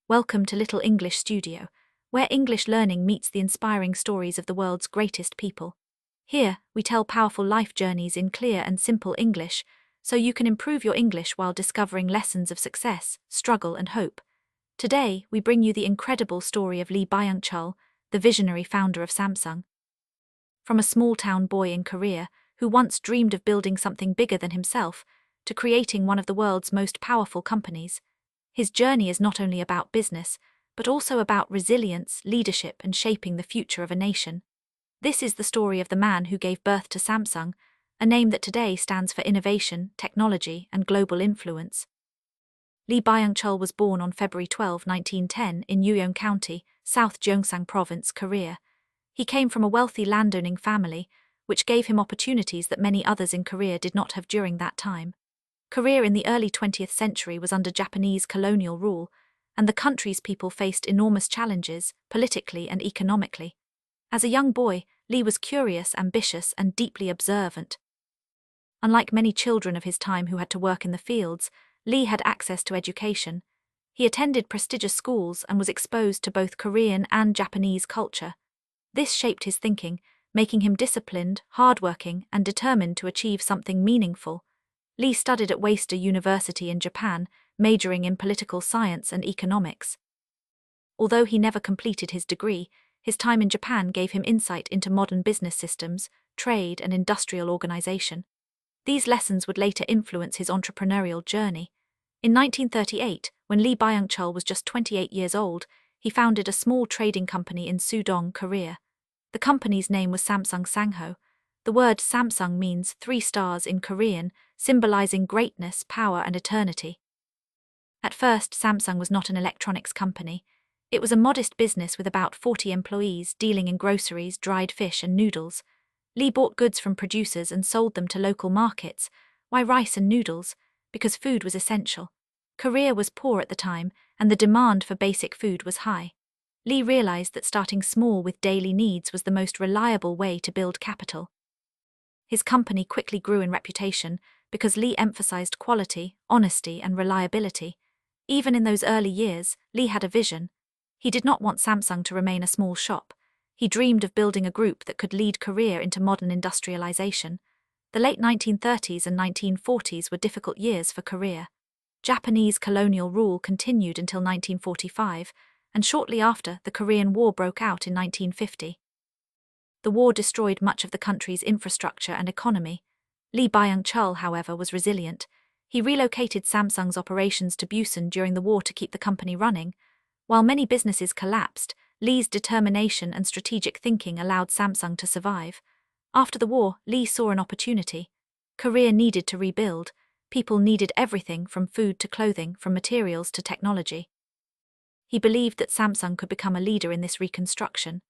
Welcome to Little English Studio, where English learning meets the inspiring stories of the world's greatest people. Here, we tell powerful life journeys in clear and simple English, so you can improve your English while discovering lessons of success, struggle, and hope. Today, we bring you the incredible story of Lee Byung-chul, the visionary founder of Samsung. From a small-town boy in Korea, who once dreamed of building something bigger than himself, to creating one of the world's most powerful companies, his journey is not only about business, but also about resilience, leadership, and shaping the future of a nation. This is the story of the man who gave birth to Samsung, a name that today stands for innovation, technology, and global influence. Lee Byung-chul was born on February 12, 1910, in Uiryeong County, South Gyeongsang Province, Korea. He came from a wealthy landowning family, which gave him opportunities that many others in Korea did not have during that time. Korea in the early 20th century was under Japanese colonial rule, and the country's people faced enormous challenges, politically and economically. As a young boy, Lee was curious, ambitious, and deeply observant. Unlike many children of his time who had to work in the fields, Lee had access to education. He attended prestigious schools and was exposed to both Korean and Japanese culture. This shaped his thinking, making him disciplined, hardworking, and determined to achieve something meaningful. Lee studied at Waseda University in Japan, majoring in political science and economics. Although he never completed his degree, his time in Japan gave him insight into modern business systems, trade, and industrial organization. These lessons would later influence his entrepreneurial journey. In 1938, when Lee Byung-chul was just 28 years old, he founded a small trading company in Sudong, Korea. The company's name was Samsung Sanghoe. The word Samsung means 3 stars in Korean, symbolizing greatness, power, and eternity. At first, Samsung was not an electronics company. It was a modest business with about 40 employees dealing in groceries, dried fish, and noodles. Lee bought goods from producers and sold them to local markets. Why rice and noodles? Because food was essential. Korea was poor at the time, and the demand for basic food was high. Lee realized that starting small with daily needs was the most reliable way to build capital. His company quickly grew in reputation because Lee emphasized quality, honesty, and reliability. Even in those early years, Lee had a vision. He did not want Samsung to remain a small shop. He dreamed of building a group that could lead Korea into modern industrialization. The late 1930s and 1940s were difficult years for Korea. Japanese colonial rule continued until 1945, and shortly after, the Korean War broke out in 1950. The war destroyed much of the country's infrastructure and economy. Lee Byung-chul, however, was resilient. He relocated Samsung's operations to Busan during the war to keep the company running. While many businesses collapsed, Lee's determination and strategic thinking allowed Samsung to survive. After the war, Lee saw an opportunity. Korea needed to rebuild. People needed everything from food to clothing, from materials to technology. He believed that Samsung could become a leader in this reconstruction.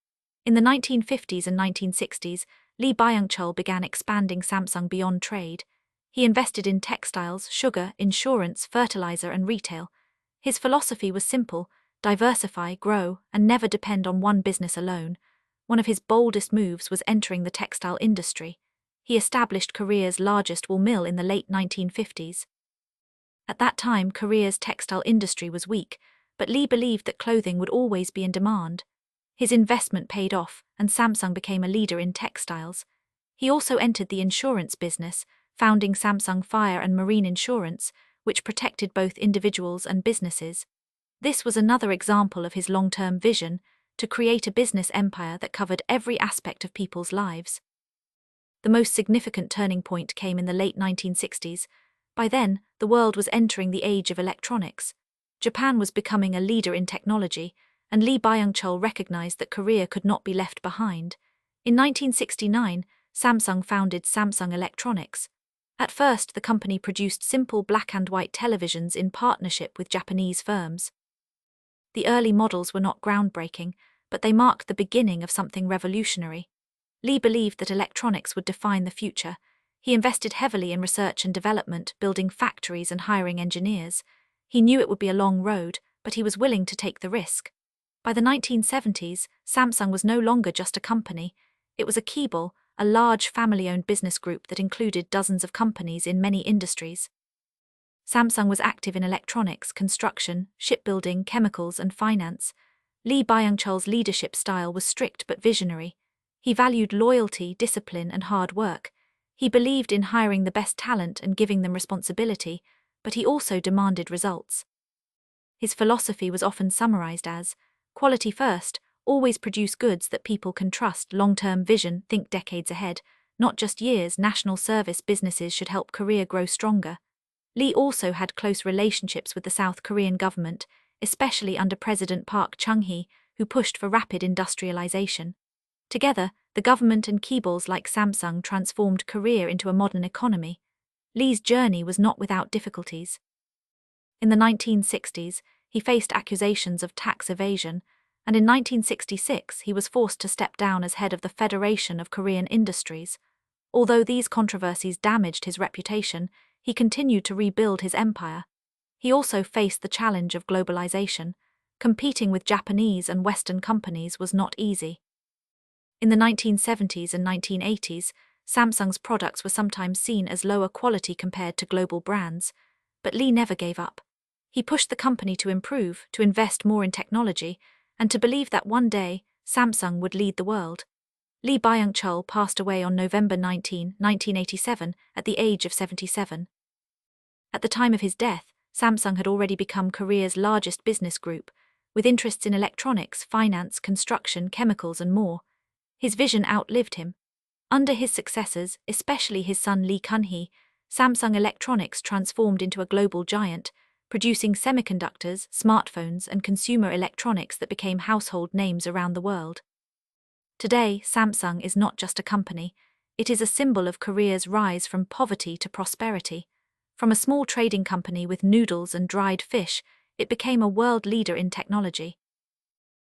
In the 1950s and 1960s, Lee Byung-chul began expanding Samsung beyond trade. He invested in textiles, sugar, insurance, fertilizer, and retail. His philosophy was simple: diversify, grow, and never depend on one business alone. One of his boldest moves was entering the textile industry. He established Korea's largest wool mill in the late 1950s. At that time, Korea's textile industry was weak, but Lee believed that clothing would always be in demand. His investment paid off, and Samsung became a leader in textiles. He also entered the insurance business, founding Samsung Fire and Marine Insurance, which protected both individuals and businesses. This was another example of his long-term vision, to create a business empire that covered every aspect of people's lives. The most significant turning point came in the late 1960s. By then, the world was entering the age of electronics. Japan was becoming a leader in technology, and Lee Byung-chul recognized that Korea could not be left behind. In 1969, Samsung founded Samsung Electronics. At first, the company produced simple black and white televisions in partnership with Japanese firms. The early models were not groundbreaking, but they marked the beginning of something revolutionary. Lee believed that electronics would define the future. He invested heavily in research and development, building factories and hiring engineers. He knew it would be a long road, but he was willing to take the risk. By the 1970s, Samsung was no longer just a company. It was a Chaebol, a large family-owned business group that included dozens of companies in many industries. Samsung was active in electronics, construction, shipbuilding, chemicals, and finance. Lee Byung-chul's leadership style was strict but visionary. He valued loyalty, discipline, and hard work. He believed in hiring the best talent and giving them responsibility, but he also demanded results. His philosophy was often summarized as, quality first, always produce goods that people can trust, long-term vision, think decades ahead, not just years. National service businesses should help Korea grow stronger. Lee also had close relationships with the South Korean government, especially under President Park Chung-hee, who pushed for rapid industrialization. Together, the government and Chaebols like Samsung transformed Korea into a modern economy. Lee's journey was not without difficulties. In the 1960s, he faced accusations of tax evasion, and in 1966 he was forced to step down as head of the Federation of Korean Industries. Although these controversies damaged his reputation, he continued to rebuild his empire. He also faced the challenge of globalization. Competing with Japanese and Western companies was not easy. In the 1970s and 1980s, Samsung's products were sometimes seen as lower quality compared to global brands, but Lee never gave up. He pushed the company to improve, to invest more in technology, and to believe that one day, Samsung would lead the world. Lee Byung-chul passed away on November 19, 1987, at the age of 77. At the time of his death, Samsung had already become Korea's largest business group, with interests in electronics, finance, construction, chemicals, and more. His vision outlived him. Under his successors, especially his son Lee Kun-hee, Samsung Electronics transformed into a global giant, producing semiconductors, smartphones, and consumer electronics that became household names around the world. Today, Samsung is not just a company, it is a symbol of Korea's rise from poverty to prosperity. From a small trading company with noodles and dried fish, it became a world leader in technology.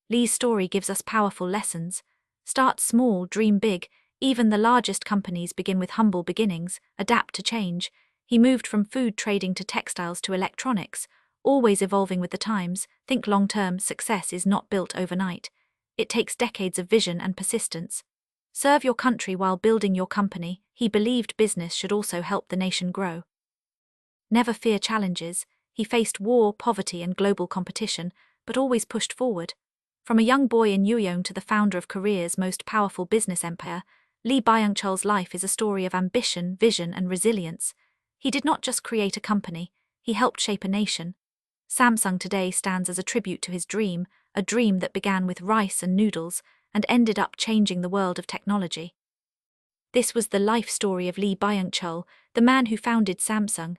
Lee's story gives us powerful lessons. Start small, dream big. Even the largest companies begin with humble beginnings, adapt to change. He moved from food trading to textiles to electronics, always evolving with the times. Think long-term. Success is not built overnight. It takes decades of vision and persistence. Serve your country while building your company. He believed business should also help the nation grow. Never fear challenges. He faced war, poverty, and global competition, but always pushed forward. From a young boy in Uiryeong to the founder of Korea's most powerful business empire, Lee Byung-chul's life is a story of ambition, vision, and resilience. He did not just create a company, he helped shape a nation. Samsung today stands as a tribute to his dream, a dream that began with rice and noodles and ended up changing the world of technology. This was the life story of Lee Byung-chul, the man who founded Samsung,